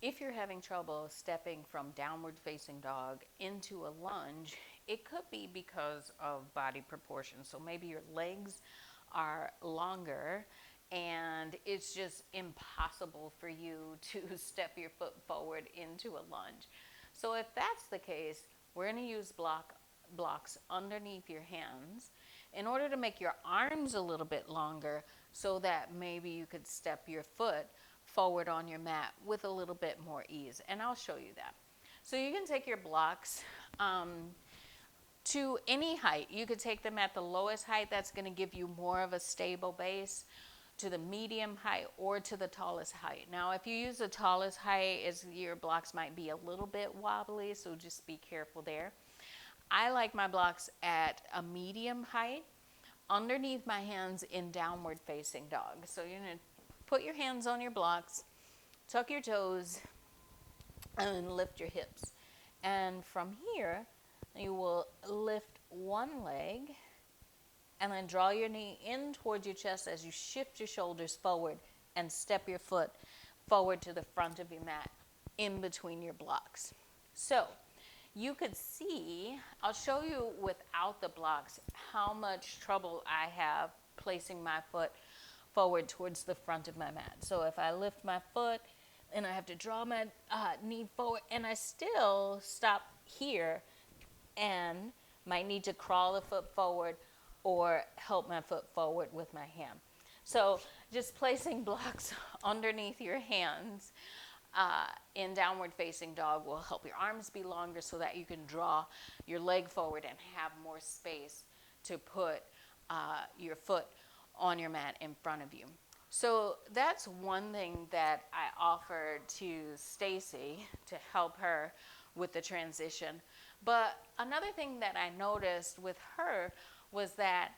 If you're having trouble stepping from downward facing dog into a lunge, it could be because of body proportion. So maybe your legs are longer and it's just impossible for you to step your foot forward into a lunge. So if that's the case, we're going to use blocks underneath your hands in order to make your arms a little bit longer so that maybe you could step your foot forward on your mat with a little bit more ease. And I'll show you that. So you can take your blocks to any height. You could take them at the lowest height. That's going to give you more of a stable base, to the medium height, or to the tallest height. Now, if you use the tallest height, your blocks might be a little bit wobbly, so just be careful there. I like my blocks at a medium height underneath my hands in downward facing dog. So you're going to put your hands on your blocks, tuck your toes, and lift your hips. And from here, you will lift one leg and then draw your knee in towards your chest as you shift your shoulders forward and step your foot forward to the front of your mat in between your blocks. So you could see, I'll show you without the blocks how much trouble I have placing my foot forward towards the front of my mat. So if I lift my foot and I have to draw my knee forward and I still stop here and might need to crawl the foot forward or help my foot forward with my hand. So just placing blocks underneath your hands in downward facing dog will help your arms be longer so that you can draw your leg forward and have more space to put your foot on your mat in front of you. So that's one thing that I offered to Stacy to help her with the transition. But another thing that I noticed with her was that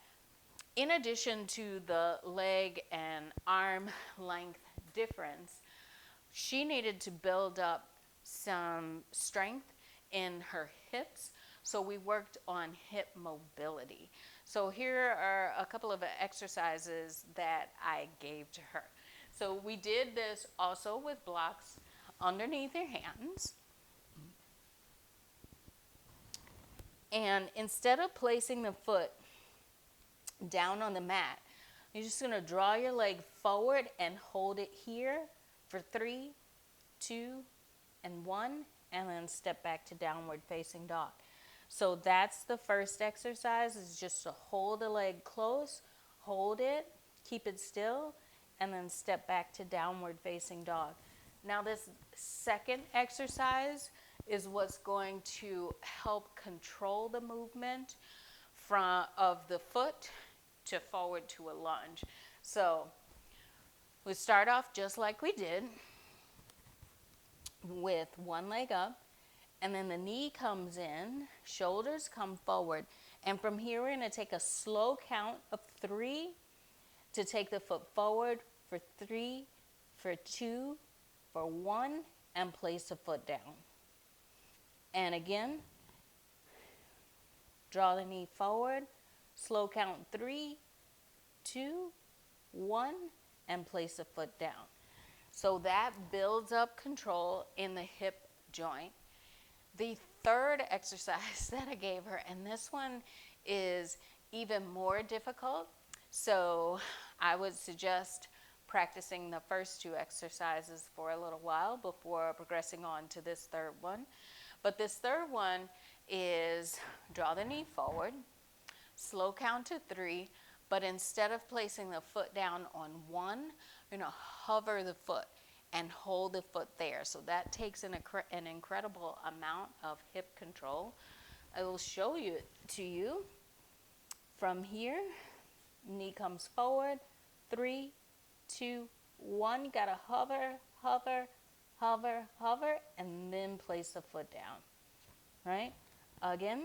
in addition to the leg and arm length difference, she needed to build up some strength in her hips. So we worked on hip mobility. So here are a couple of exercises that I gave to her. So we did this also with blocks underneath your hands. And instead of placing the foot down on the mat, you're just going to draw your leg forward and hold it here for 3, 2, and 1, and then step back to downward facing dog. So that's the first exercise, is just to hold the leg close, hold it, keep it still, and then step back to downward facing dog. Now this second exercise is what's going to help control the movement of the foot to forward to a lunge. So we start off just like we did with one leg up, and then the knee comes in, shoulders come forward, and from here we're going to take a slow count of 3 to take the foot forward for 3, for 2, for 1, and place the foot down. And again, draw the knee forward, slow count 3, 2, 1, and place the foot down. So that builds up control in the hip joint. The third exercise that I gave her, and this one is even more difficult, so I would suggest practicing the first 2 exercises for a little while before progressing on to this third one. But this third one is draw the knee forward, slow count to 3, but instead of placing the foot down on 1, you're going to hover the foot and hold the foot there. So that takes an incredible amount of hip control. I will show you to you from here. Knee comes forward, 3, 2, 1. You gotta hover, hover, hover, hover, and then place the foot down. Right? Again,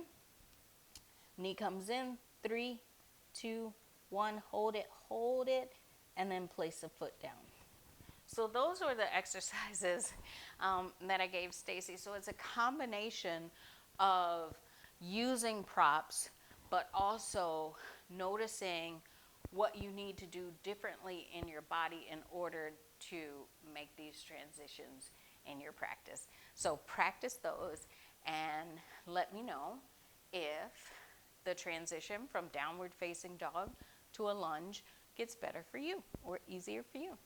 knee comes in, 3, 2, 1. Hold it, and then place the foot down. So those were the exercises that I gave Stacy. So it's a combination of using props, but also noticing what you need to do differently in your body in order to make these transitions in your practice. So practice those and let me know if the transition from downward facing dog to a lunge gets better for you or easier for you.